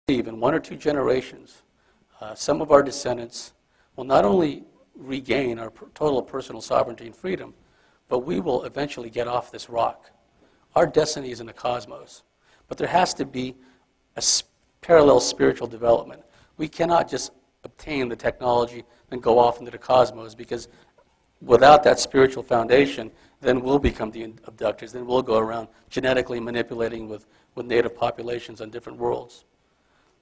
believe in 1 or 2 generations, some of our descendants will not only regain our total personal sovereignty and freedom, but we will eventually get off this rock. Our destiny is in the cosmos. But there has to be a parallel spiritual development. We cannot just obtain the technology and go off into the cosmos, because without that spiritual foundation, then we'll become the abductors. Then we'll go around genetically manipulating with native populations on different worlds.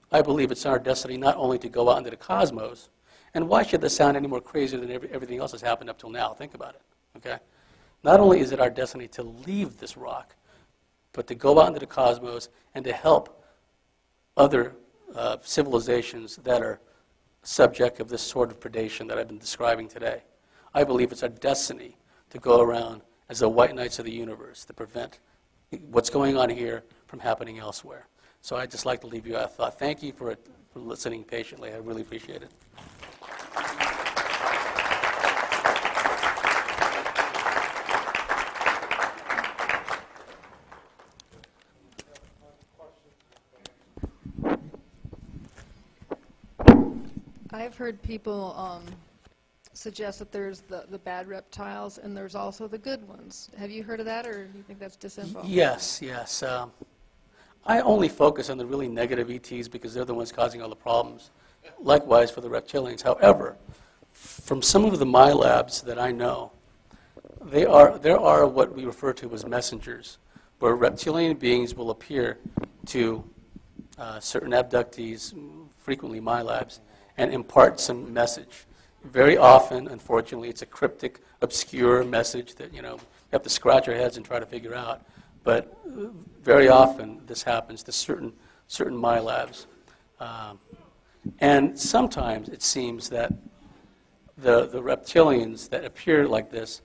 I believe it's our destiny not only to go out into the cosmos, and why should this sound any more crazy than everything else that's happened up till now? Think about it, okay? Not only is it our destiny to leave this rock, but to go out into the cosmos and to help other civilizations that are subject of this sort of predation that I've been describing today. I believe it's our destiny to go around as the white knights of the universe to prevent what's going on here from happening elsewhere. So I'd just like to leave you with a thought. Thank you for listening patiently. I really appreciate it. I've heard people suggest that there's the bad reptiles and there's also the good ones. Have you heard of that, or do you think that's disinfo? Yes. I only focus on the really negative ETs because they're the ones causing all the problems. Likewise for the reptilians. However, from some of the MILABS that I know, there are what we refer to as messengers, where reptilian beings will appear to certain abductees, frequently MILABS, and impart some message. Very often, unfortunately, it's a cryptic, obscure message that you have to scratch our heads and try to figure out. But very often, this happens to certain MILABS. And sometimes it seems that the reptilians that appear like this,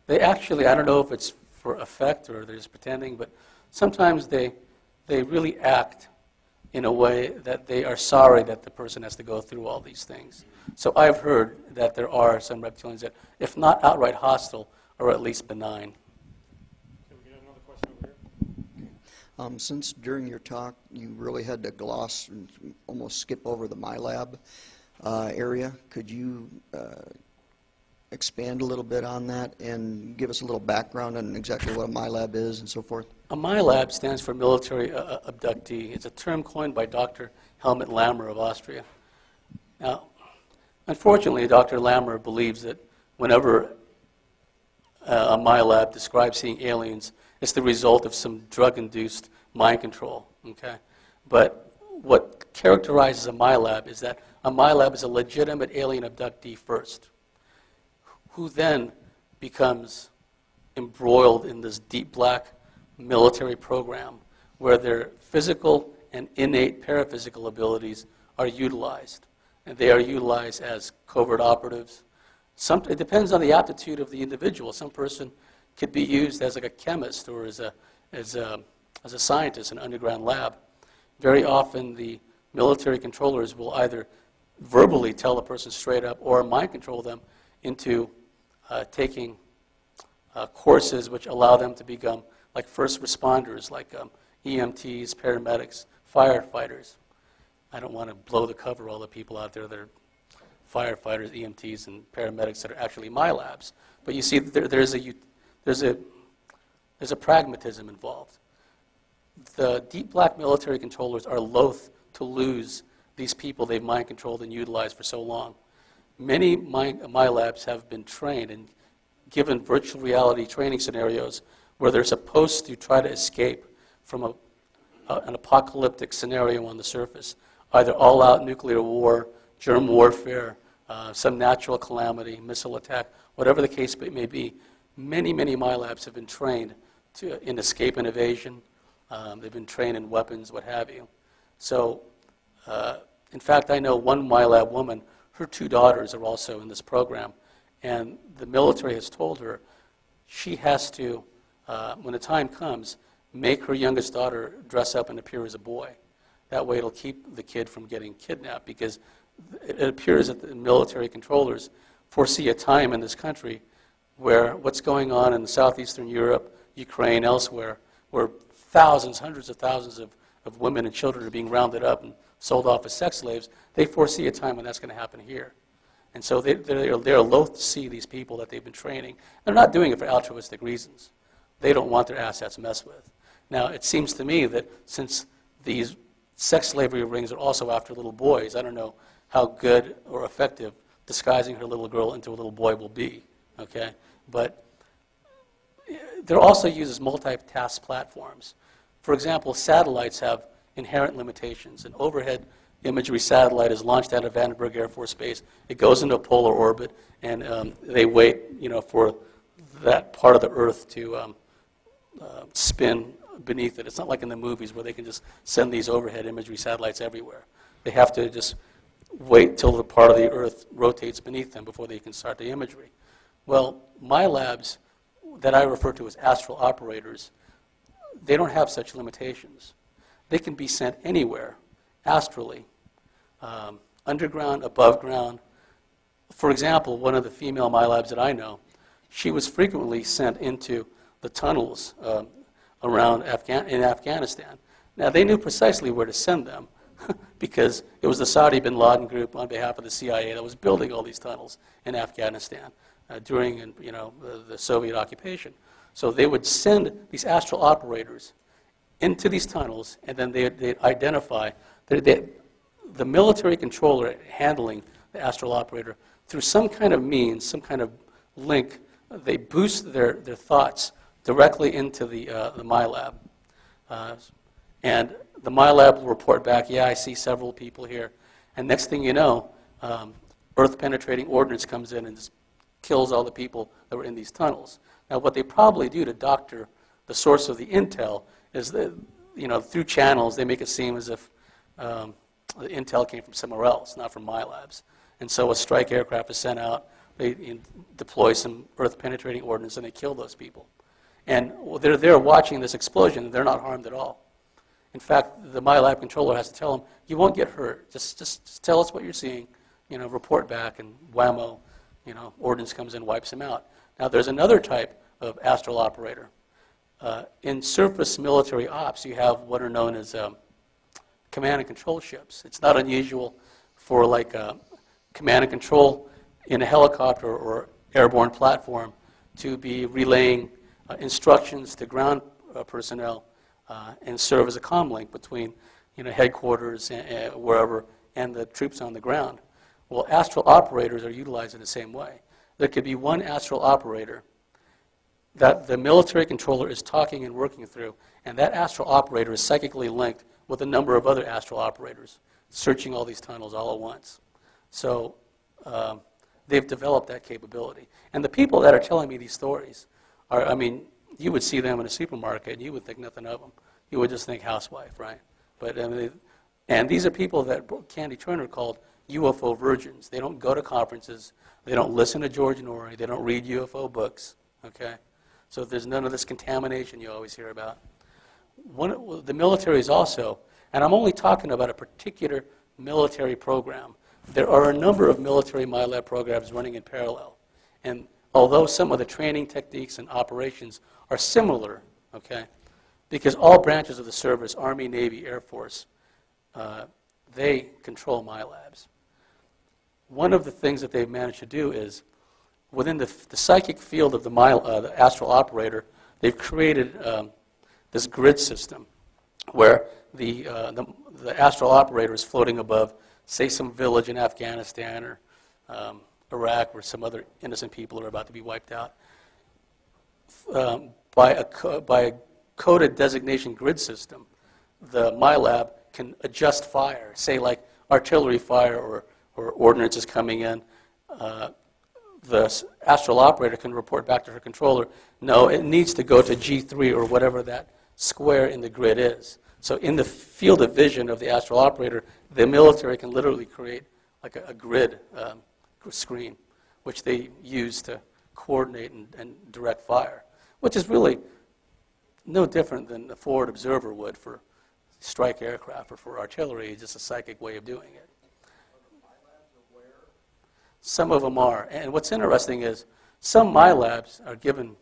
they actually, I don't know if it's for effect or they're just pretending, but sometimes they really act in a way that they are sorry that the person has to go through all these things. So I've heard that there are some reptilians that, if not outright hostile, are at least benign. Can we get another question over here? Since during your talk you really had to gloss and almost skip over the MILAB area, could you expand a little bit on that and give us a little background on exactly what a MILAB is and so forth? A MILAB stands for military abductee. It's a term coined by Dr. Helmut Lammer of Austria. Now, unfortunately, Dr. Lammer believes that whenever a MILAB describes seeing aliens, it's the result of some drug-induced mind control. Okay, but what characterizes a MILAB is that a MILAB is a legitimate alien abductee first, who then becomes embroiled in this deep black military program where their physical and innate paraphysical abilities are utilized. And they are utilized as covert operatives. It depends on the aptitude of the individual. Some person could be used as like a chemist or as a scientist in an underground lab. Very often the military controllers will either verbally tell the person straight up or mind control them into taking courses which allow them to become like first responders, like EMTs, paramedics, firefighters. I don't want to blow the cover all the people out there that are firefighters, EMTs, and paramedics that are actually MILABs. But you see, there's a pragmatism involved. The deep black military controllers are loath to lose these people they've mind controlled and utilized for so long. Many MILABs have been trained and given virtual reality training scenarios where they're supposed to try to escape from an apocalyptic scenario on the surface, either all-out nuclear war, germ warfare, some natural calamity, missile attack, whatever the case may be. Many MILABs have been trained in escape and evasion. They've been trained in weapons, what have you. So, in fact, I know one MILAB woman, her 2 daughters are also in this program, and the military has told her she has to, when the time comes, make her youngest daughter dress up and appear as a boy. That way it'll keep the kid from getting kidnapped, because it appears that the military controllers foresee a time in this country where what's going on in southeastern Europe, Ukraine, elsewhere, where thousands, hundreds of thousands of of women and children are being rounded up and sold off as sex slaves, they foresee a time when that's going to happen here. And so they're loath to see these people that they've been training. They're not doing it for altruistic reasons. They don't want their assets messed with. Now, it seems to me that since these sex slavery rings are also after little boys, I don't know how good or effective disguising her little girl into a little boy will be, okay? But they're also used as multitask platforms. For example, satellites have inherent limitations. An overhead imagery satellite is launched out of Vandenberg Air Force Base. It goes into a polar orbit, and they wait, for that part of the Earth to spin beneath it. It's not like in the movies where they can just send these overhead imagery satellites everywhere. They have to just wait till the part of the Earth rotates beneath them before they can start the imagery. Well, MILABS, that I refer to as astral operators, they don't have such limitations. They can be sent anywhere, astrally, underground, above ground. For example, one of the female MILABs that I know, she was frequently sent into the tunnels around in Afghanistan. Now, they knew precisely where to send them because it was the Saudi bin Laden group on behalf of the CIA that was building all these tunnels in Afghanistan during the Soviet occupation. So they would send these astral operators into these tunnels, and then they'd identify the military controller handling the astral operator through some kind of means, some kind of link. They boost their thoughts directly into the MILAB. And the MILAB will report back, yeah, I see several people here. And next thing you know, Earth-penetrating ordnance comes in and just kills all the people that were in these tunnels. Now, what they probably do to doctor the source of the intel is that, through channels, they make it seem as if the intel came from somewhere else, not from MILABS. And so a strike aircraft is sent out, they deploy some Earth-penetrating ordnance, and they kill those people. And they're there watching this explosion, and they're not harmed at all. In fact, the MILAB controller has to tell them, you won't get hurt. Just tell us what you're seeing, report back, and whammo, ordnance comes in, wipes them out. Now, there's another type of astral operator. In surface military ops, you have what are known as command and control ships. It's not unusual for command and control in a helicopter or airborne platform to be relaying instructions to ground personnel and serve as a comm link between headquarters and wherever and the troops on the ground. Well, astral operators are utilized in the same way. There could be one astral operator that the military controller is talking and working through, and that astral operator is psychically linked with a number of other astral operators searching all these tunnels all at once. So they've developed that capability. And the people that are telling me these stories are, you would see them in a supermarket and you would think nothing of them. You would just think housewife, right? But and these are people that Karla Turner called UFO virgins. They don't go to conferences. They don't listen to George Norrie. They don't read UFO books, okay? So there's none of this contamination you always hear about. The military is also, and I'm only talking about a particular military program. There are a number of military MILAB programs running in parallel. And although some of the training techniques and operations are similar, okay, because all branches of the service, Army, Navy, Air Force, they control MILABs. One of the things that they've managed to do is, within the psychic field of the astral operator, they've created this grid system where the astral operator is floating above, say, some village in Afghanistan or Iraq where some other innocent people are about to be wiped out. By a coded designation grid system, the MILAB can adjust fire, say like artillery fire or ordnance is coming in. The astral operator can report back to her controller, no, it needs to go to G3 or whatever that square in the grid is. So in the field of vision of the astral operator, the military can literally create like a grid screen, which they use to coordinate and direct fire, which is really no different than a forward observer would for strike aircraft or for artillery. It's just a psychic way of doing it. Some of them are. And what's interesting is some MILABs are given,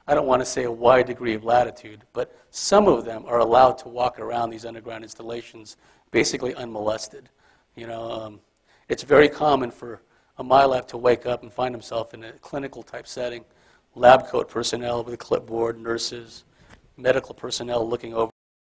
I don't want to say a wide degree of latitude, but some of them are allowed to walk around these underground installations basically unmolested. It's very common for a MILAB to wake up and find himself in a clinical type setting, lab coat personnel with a clipboard, nurses, medical personnel looking over